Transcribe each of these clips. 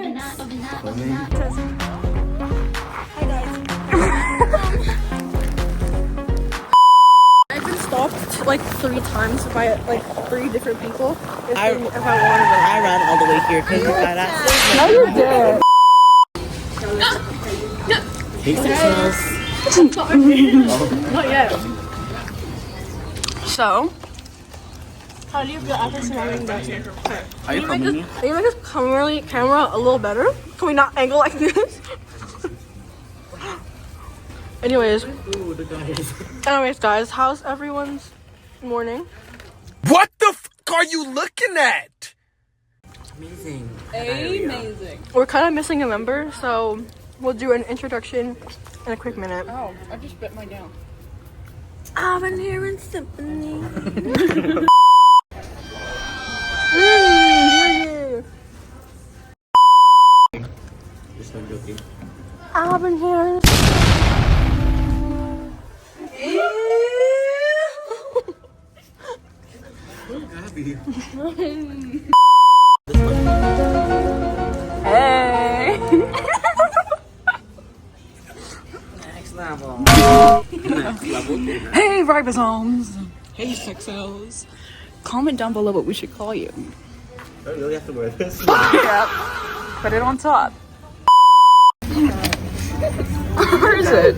Hi guys. I've been stopped like 3 times by like 3 different people. If I wanted them. I ran all the way here because you got out. No, you did. Not yet. So, how do you feel after surrounding that? Are you filming me? Can you make this camera a little better? Can we not angle like this? Anyways, guys, how's everyone's morning? What the f are you looking at? Amazing. Amazing. We're kind of missing a member, so we'll do an introduction in a quick minute. Oh, I just bit my nail. I've been hearing symphony. Just not joking. I've been hearing. Abby. Hey. Next level. Hey, Ribosomes. Hey, sexos. Comment down below what we should call you. I really have to wear this. Yep. Put it on top. Where is it?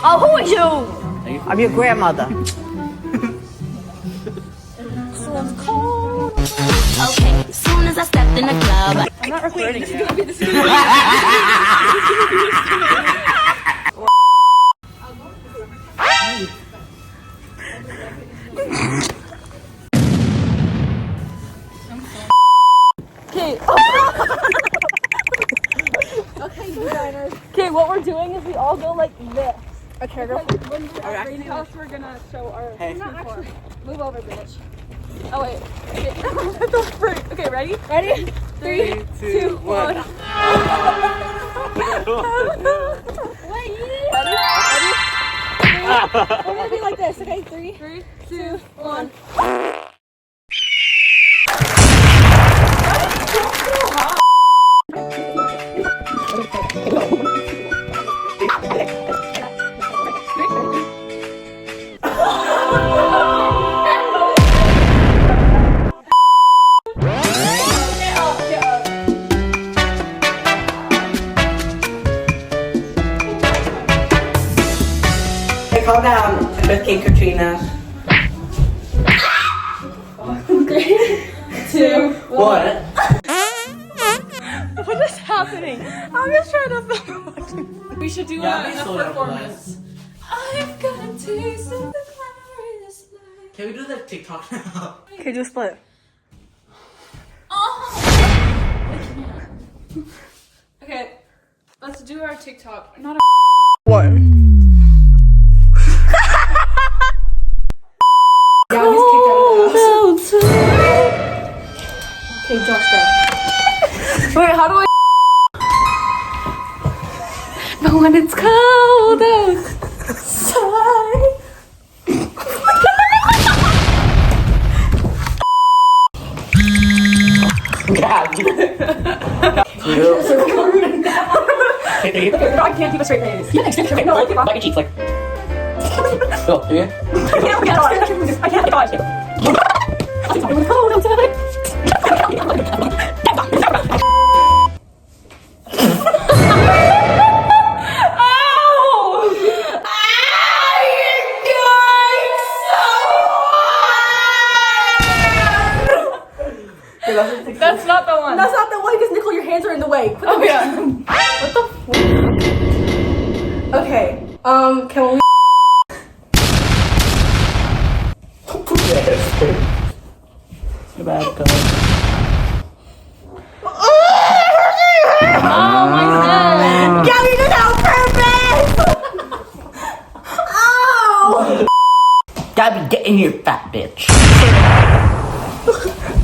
Oh, who are you? I'm your grandmother. Okay, as soon as I stepped in the club, I'm not recording yet. Okay. Okay, designers. Okay, what we're doing is we all go like this. Okay, girl. When we're at Rainy House, we're gonna show our. Hey. Not actually. Move over, bitch. Oh wait. Okay. Okay, ready? Ready? 3, 2, 1. Wait. Ready? We're gonna be like this. Okay, 3, 2, 1. Hey, calm down. King Katrina. 3, 2, 1. What? What is happening? I'm just trying to film. We should do a performance. I've got a taste of the glorious life. Can we do the TikTok now? Okay, do a split. Okay, let's do our TikTok. Not a 1. Gabby's kicked out of the house. Okay, Josh, go. Wait, how do I? But when it's cold outside. Gabby. I can't keep a straight face. No, like your cheeks, like. Oh, yeah. I can't dodge it. It's cold outside. That's not the one. That's not the one because Nicole, your hands are in the way. Oh yeah. What the fuck? Okay. Can we? Too bad, Oh my god. Gabby, this on purpose! Ow! Gabby, get in here, fat bitch.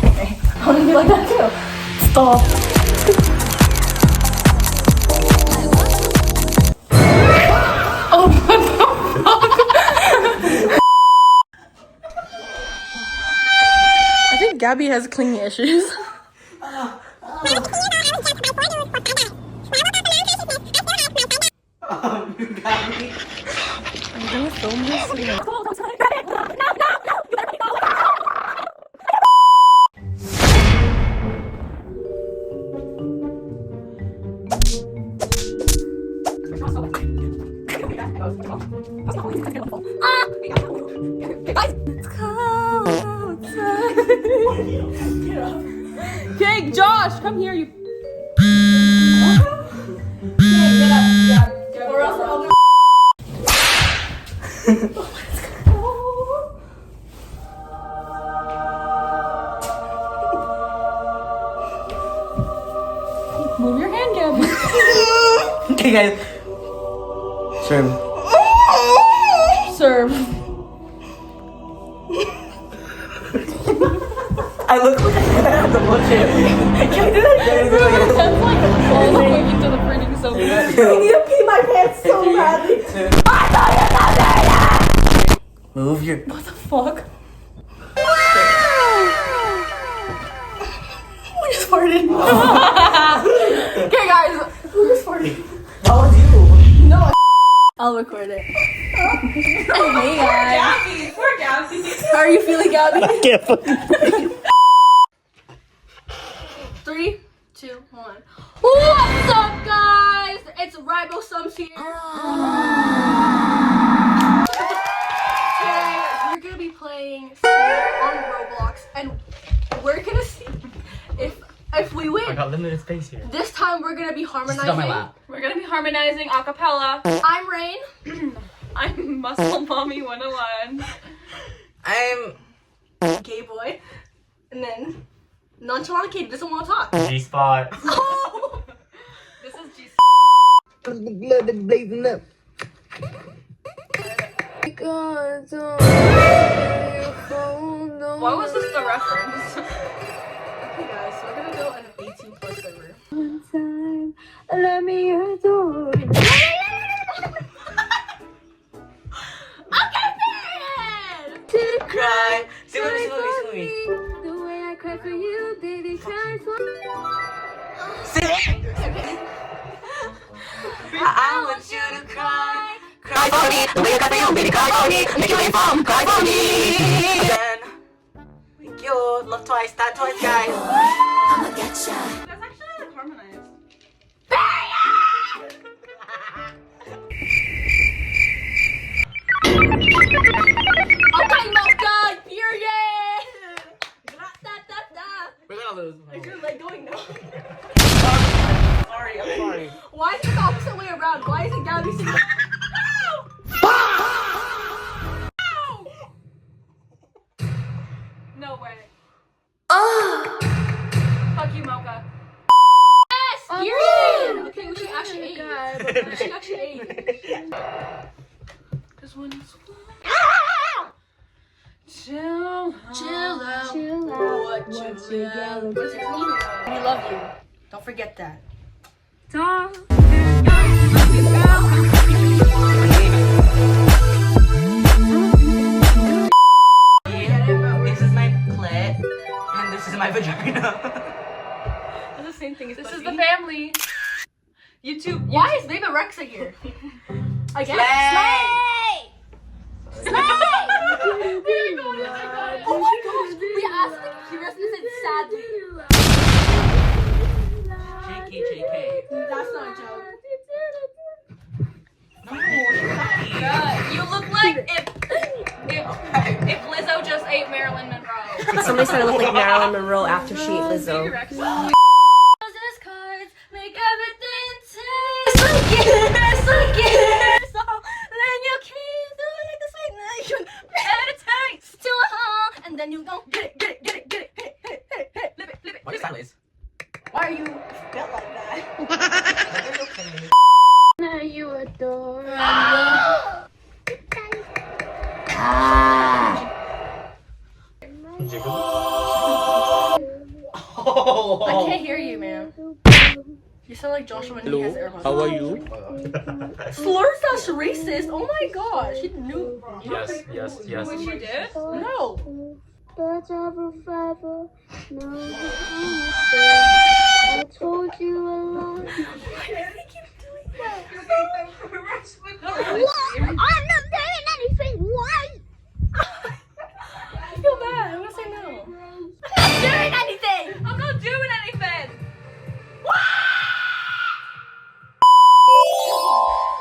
Okay, I'm gonna be like that too. Stop. Gabby has clingy issues. Gabby. I'm gonna film this. Okay, Josh, come here, you. Or else I'll move your hand, Gabby. Okay, guys. Serve. Serve. I look like I have the bullshit. Can we do that again? That's like all the way into the freaking soap. I need to pee my pants so badly. Move your. What the fuck? We just farted. Okay, guys. Who just farted? That was you. No. I'll record it. Hey guys. Gabby, poor Gabby. How are you feeling, Gabby? I can't fucking. 3, 2, 1. What's up, guys? It's Ribosomes here. Today we're gonna be playing on Roblox, and we're gonna see if we win. I got limited space here. This time we're gonna be Sit on my harmonizing. lap. We're gonna be harmonizing a cappella. I'm Rain. I'm Muscle Mommy 101. I'm Gay boy. And then nonchalant kid doesn't want to talk. G-spot. Oh! This is G. Blood is blazing up. Why was this the reference? Okay guys, so we're gonna go on an 18+ server. Let me adore you. Okay, period! Cry. See what me. The way I cry for you, baby, cry for me. I want you to cry. Cry for me. The way you cry for you, baby, cry for me. Make you wait from, cry for me. Then we killed. Love twice, that twice, guys. I'ma get ya. That's actually like harmonized. Okay, Mocha, period! We're gonna lose. Is your leg going now? I'm sorry. Why is it the opposite way around? Why is it Gabby singing? No way. Fuck you, Mocha. Yes! Period! Okay, we should actually aid. We should actually aid. This one is. Chill. Chill out. Chill out. What you got? What's your name? We love you. Don't forget that. This is my clit, and this is my vagina. That's the same thing as This pussy. is the family. YouTube. Why is Baby Rexa here? Again? Slay! Slay! Oh my gosh! We asked the curious and said sadly. JK. That's not a joke. No, you're not. You look like if Lizzo just ate Marilyn Monroe. Somebody started to look like Marilyn Monroe after she ate Lizzo. Roses cards make everything taste so good, so good. So then you keep doing it this way. Now you meditate to a home, and then you go get it, hit it, flip it. Why sideways? Why are you built like that? Now you adore. Oh. I can't hear you, man. You sound like Joshua when he has AirPods. How are you? Slurs, that's racist. Oh my gosh, he knew. Yes. Wait, she did? No. Birds of a feather, no anything. I told you a lot. I'm not doing anything. Why? I feel bad. I'm gonna say no. Doing anything. I'm not doing anything.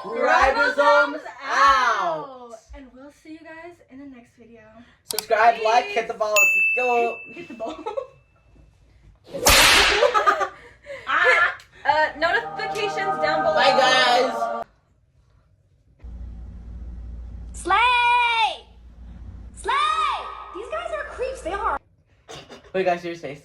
Ribosomes out. And we'll see you guys in the next video. Subscribe, like, hit the ball. Go. Hit the ball. Notifications down below. Bye, guys. Slay! Slay! These guys are creeps. They are. Wait, guys, see your face.